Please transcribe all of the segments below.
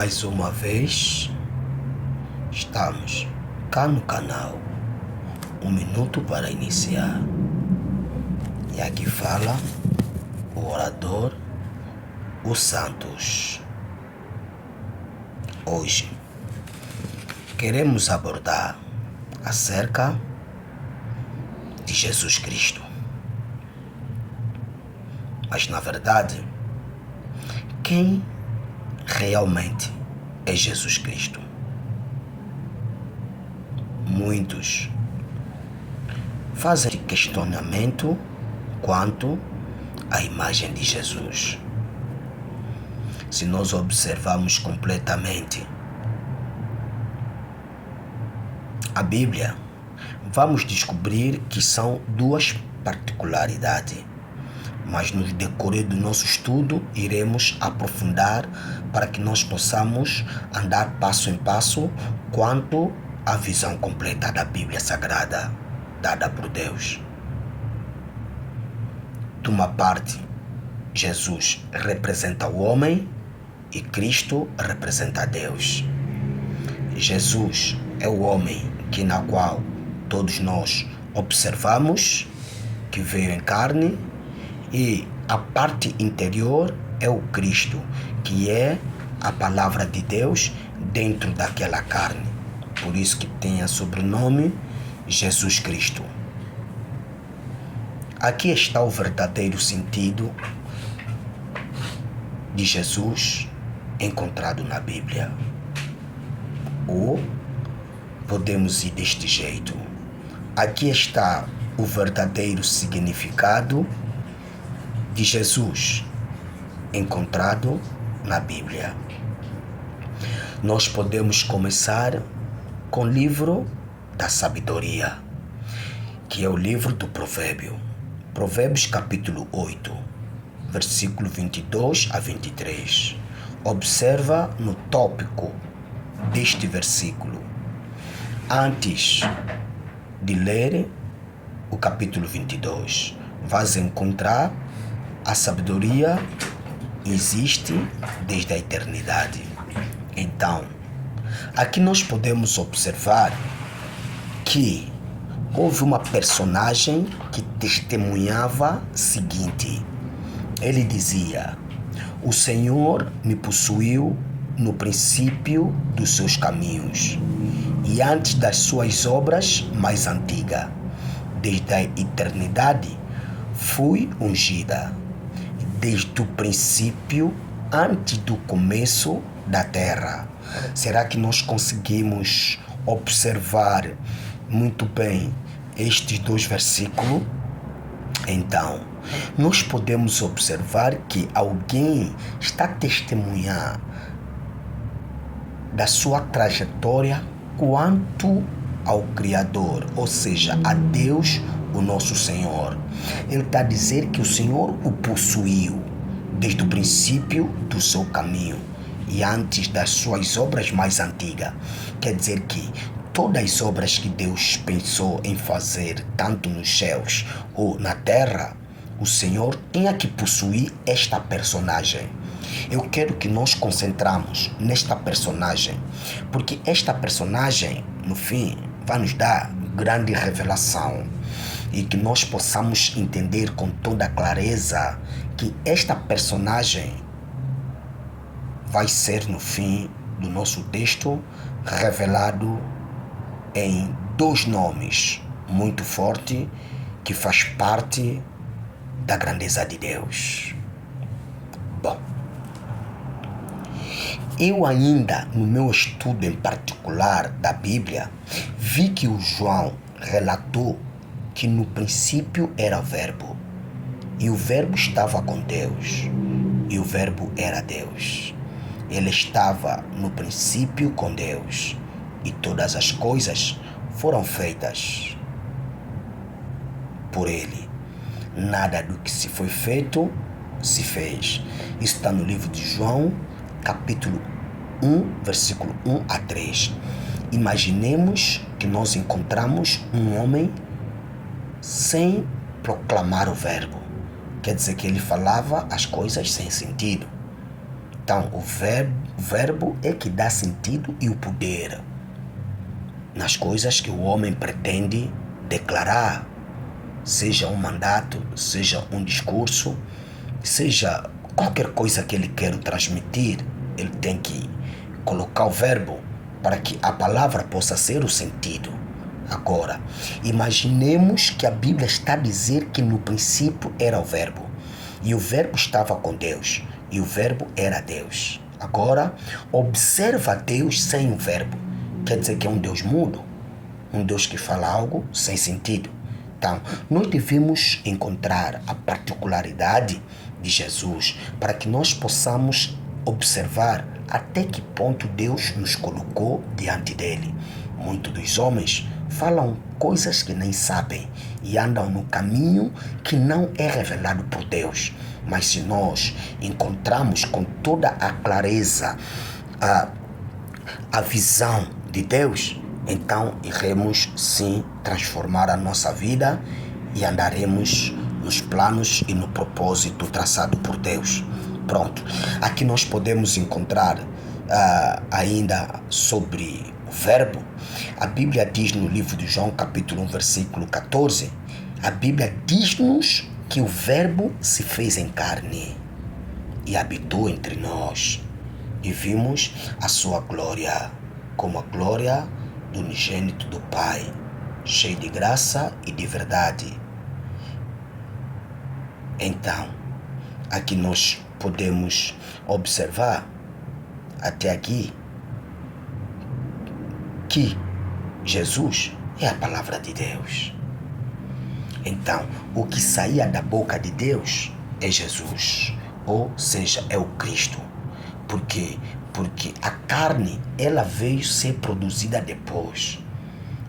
Mais uma vez, estamos cá no canal Um Minuto para Iniciar. E aqui fala o orador, o Santos. Hoje, queremos abordar acerca de Jesus Cristo. Mas, na verdade, quem realmente é Jesus Cristo? Muitos fazem questionamento quanto à imagem de Jesus. Se nós observarmos completamente a Bíblia, vamos descobrir que são duas particularidades. Mas no decorrer do nosso estudo, iremos aprofundar para que nós possamos andar passo em passo quanto à visão completa da Bíblia Sagrada, dada por Deus. De uma parte, Jesus representa o homem e Cristo representa Deus. Jesus é o homem na qual todos nós observamos, que veio em carne, e a parte interior é o Cristo, que é a palavra de Deus dentro daquela carne. Por isso que tem a sobrenome Jesus Cristo. Aqui está o verdadeiro sentido de Jesus encontrado na Bíblia. Ou podemos ir deste jeito. Aqui está o verdadeiro significado de Jesus encontrado na Bíblia. Nós podemos começar com o livro da sabedoria, que é o livro do Provérbio. Provérbios capítulo 8, versículo 22 a 23. Observa no tópico deste versículo. Antes de ler o capítulo 22, vais encontrar a sabedoria existe desde a eternidade. Então, aqui nós podemos observar que houve uma personagem que testemunhava o seguinte. Ele dizia: o Senhor me possuiu no princípio dos seus caminhos e antes das suas obras mais antigas. Desde a eternidade fui ungida. Desde o princípio, antes do começo da terra. Será que nós conseguimos observar muito bem estes dois versículos? Então, nós podemos observar que alguém está testemunhando da sua trajetória quanto ao Criador, ou seja, a Deus, o nosso Senhor. Ele está a dizer que o Senhor o possuiu desde o princípio do seu caminho e antes das suas obras mais antigas. Quer dizer que todas as obras que Deus pensou em fazer, tanto nos céus ou na terra, o Senhor tinha que possuir esta personagem. Eu quero que nós concentramos nesta personagem, porque esta personagem, no fim, vai nos dar grande revelação e que nós possamos entender com toda clareza que esta personagem vai ser, no fim do nosso texto, revelado em dois nomes muito fortes que faz parte da grandeza de Deus. Bom, eu ainda, no meu estudo em particular da Bíblia, vi que o João relatou que no princípio era o Verbo, e o Verbo estava com Deus, e o Verbo era Deus. Ele estava no princípio com Deus, e todas as coisas foram feitas por Ele. Nada do que se foi feito se fez. Isso está no livro de João, capítulo 1, versículo 1 a 3. Imaginemos que nós encontramos um homem sem proclamar o Verbo. Quer dizer que ele falava as coisas sem sentido. Então, o verbo é que dá sentido e o poder nas coisas que o homem pretende declarar, seja um mandato, seja um discurso, seja qualquer coisa que ele quer transmitir, ele tem que colocar o verbo para que a palavra possa ser o sentido. Agora, imaginemos que a Bíblia está a dizer que no princípio era o verbo, e o verbo estava com Deus, e o verbo era Deus. Agora, observa Deus sem o verbo. Quer dizer que é um Deus mudo, um Deus que fala algo sem sentido. Então, nós devemos encontrar a particularidade de Jesus para que nós possamos observar até que ponto Deus nos colocou diante dele. Muitos dos homens falam coisas que nem sabem e andam no caminho que não é revelado por Deus. Mas se nós encontramos com toda a clareza a visão de Deus, então iremos sim transformar a nossa vida e andaremos nos planos e no propósito traçado por Deus. Pronto, aqui nós podemos encontrar ainda sobre o verbo. A Bíblia diz no livro de João capítulo 1 versículo 14, a Bíblia diz-nos que o verbo se fez em carne e habitou entre nós e vimos a sua glória, como a glória do unigênito do Pai, cheio de graça e de verdade. Então, aqui nós podemos observar até aqui que Jesus é a palavra de Deus. Então, o que saía da boca de Deus é Jesus, ou seja, é o Cristo. Por quê? Porque a carne, ela veio ser produzida depois.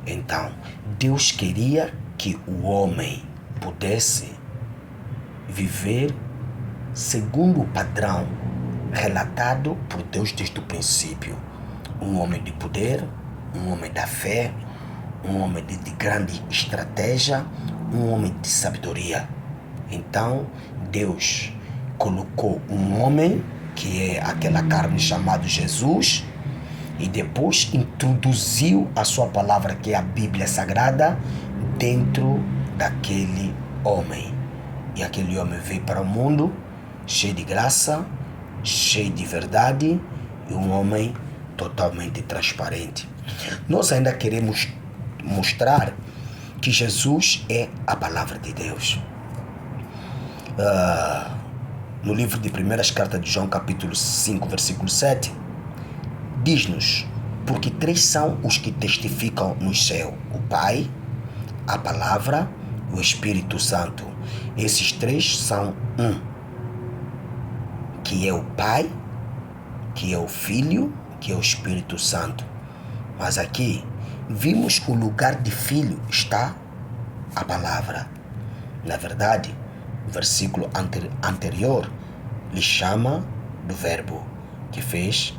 Então, Deus queria que o homem pudesse viver segundo o padrão relatado por Deus desde o princípio. Um homem de poder, um homem da fé, um homem de grande estratégia, um homem de sabedoria. Então, Deus colocou um homem, que é aquela carne chamada Jesus, e depois introduziu a sua palavra, que é a Bíblia Sagrada, dentro daquele homem. E aquele homem veio para o mundo cheio de graça, cheio de verdade, e um homem totalmente transparente. Nós ainda queremos mostrar que Jesus é a palavra de Deus. No livro de primeiras cartas de João, capítulo 5, versículo 7, diz-nos: porque três são os que testificam no céu: o Pai, a Palavra e o Espírito Santo. Esses três são um, que é o Pai, que é o Filho, que é o Espírito Santo. Mas aqui vimos que o lugar de filho está a palavra. Na verdade, o versículo anterior lhe chama do verbo que fez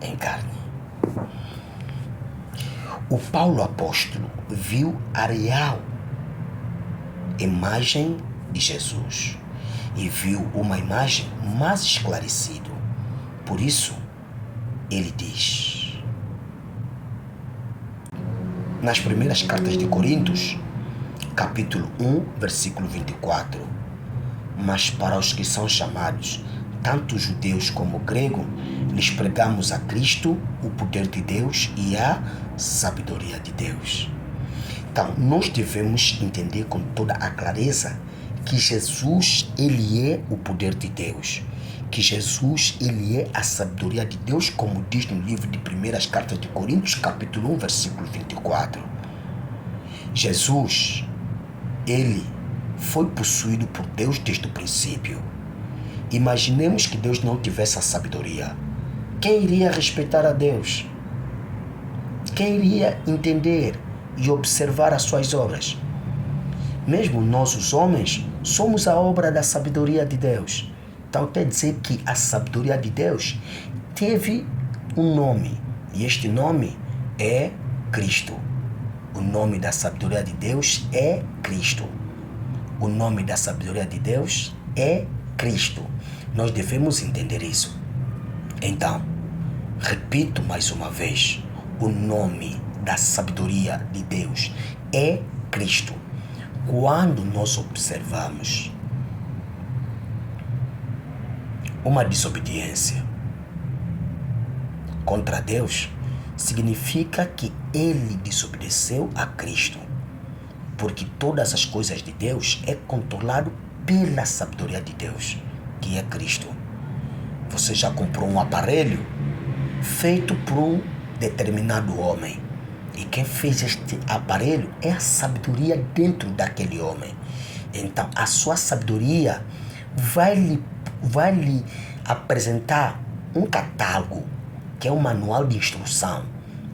em carne. O Paulo apóstolo viu a real imagem de Jesus e viu uma imagem mais esclarecida. Por isso, ele diz, nas primeiras cartas de Coríntios, capítulo 1, versículo 24, mas para os que são chamados, tanto judeus como grego, lhes pregamos a Cristo, o poder de Deus e a sabedoria de Deus. Então, nós devemos entender com toda a clareza que Jesus, ele é o poder de Deus, que Jesus, ele é a sabedoria de Deus, como diz no livro de primeiras cartas de Coríntios, capítulo 1, versículo 24. Jesus, ele foi possuído por Deus desde o princípio. Imaginemos que Deus não tivesse a sabedoria. Quem iria respeitar a Deus? Quem iria entender e observar as suas obras? Mesmo nós, os homens, somos a obra da sabedoria de Deus. Então quer dizer que a sabedoria de Deus teve um nome, e este nome é Cristo. O nome da sabedoria de Deus é Cristo. O nome da sabedoria de Deus é Cristo. Nós devemos entender isso. Então, repito mais uma vez, o nome da sabedoria de Deus é Cristo. Quando nós observamos uma desobediência contra Deus, significa que ele desobedeceu a Cristo. Porque todas as coisas de Deus é controlado pela sabedoria de Deus, que é Cristo. Você já comprou um aparelho feito por um determinado homem. E quem fez este aparelho é a sabedoria dentro daquele homem. Então, a sua sabedoria vai lhe apresentar um catálogo, que é um manual de instrução,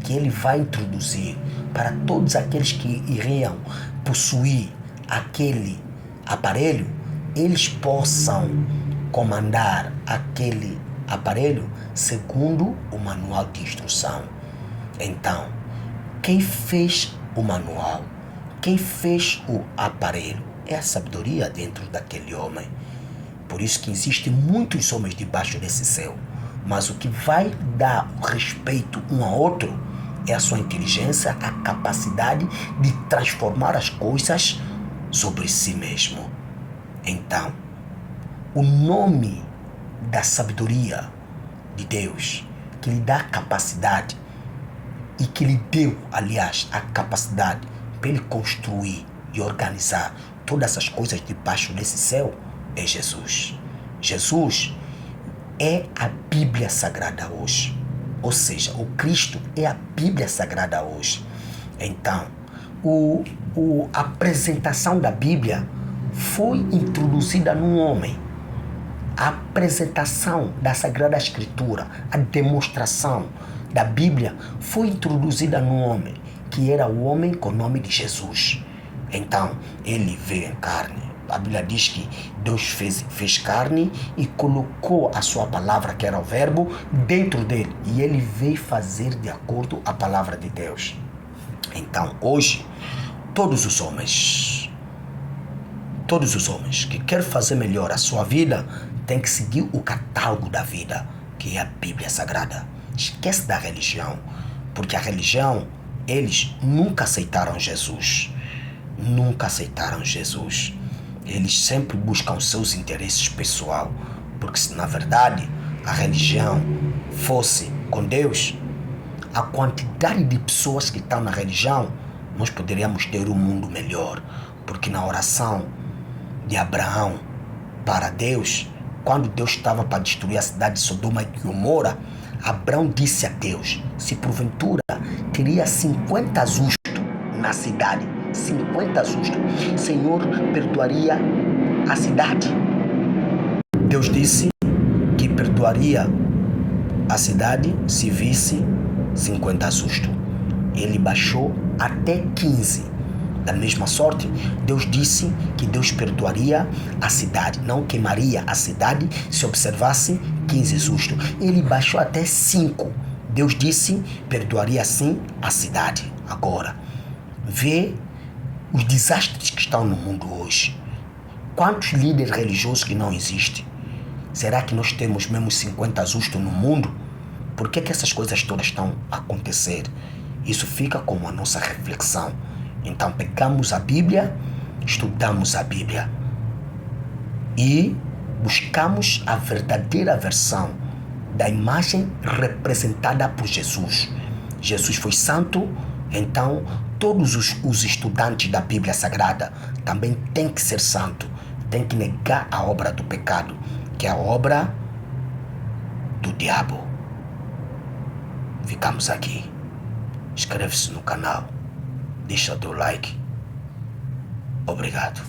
que ele vai introduzir para todos aqueles que iriam possuir aquele aparelho, eles possam comandar aquele aparelho segundo o manual de instrução. Então, quem fez o manual, quem fez o aparelho, é a sabedoria dentro daquele homem. Por isso que existem muitos homens debaixo desse céu. Mas o que vai dar respeito um ao outro é a sua inteligência, a capacidade de transformar as coisas sobre si mesmo. Então, o nome da sabedoria de Deus, que lhe dá a capacidade e que lhe deu, aliás, a capacidade para ele construir e organizar todas as coisas debaixo desse céu, é Jesus. Jesus é a Bíblia Sagrada hoje. Ou seja, o Cristo é a Bíblia Sagrada hoje. Então, a apresentação da Bíblia foi introduzida no homem. A apresentação da Sagrada Escritura, a demonstração da Bíblia foi introduzida no homem, que era o homem com o nome de Jesus. Então, ele veio em carne. A Bíblia diz que Deus fez carne e colocou a sua palavra, que era o verbo, dentro dele. E ele veio fazer de acordo com a palavra de Deus. Então, hoje, todos os homens que querem fazer melhor a sua vida, têm que seguir o catálogo da vida, que é a Bíblia Sagrada. Esquece da religião, porque a religião, eles nunca aceitaram Jesus. Nunca aceitaram Jesus. Eles sempre buscam seus interesses pessoais, porque se na verdade a religião fosse com Deus, a quantidade de pessoas que estão na religião, nós poderíamos ter um mundo melhor. Porque na oração de Abraão para Deus, quando Deus estava para destruir a cidade de Sodoma e Gomorra, Abraão disse a Deus, se porventura teria 50 justos na cidade, 50 justos, Senhor perdoaria a cidade? Deus disse que perdoaria a cidade se visse 50 justos. Ele baixou até 15. Da mesma sorte, Deus disse que Deus perdoaria a cidade, não queimaria a cidade se observasse 15 justos. Ele baixou até 5. Deus disse perdoaria sim a cidade. Agora, vê os desastres que estão no mundo hoje. Quantos líderes religiosos que não existem? Será que nós temos mesmo 50 justos no mundo? Por que essas coisas todas estão a acontecer? Isso fica como a nossa reflexão. Então pegamos a Bíblia, estudamos a Bíblia e buscamos a verdadeira versão da imagem representada por Jesus. Jesus foi santo, então todos os estudantes da Bíblia Sagrada também têm que ser santo, têm que negar a obra do pecado, que é a obra do diabo. Ficamos aqui. Inscreve-se no canal, deixa o teu like. Obrigado.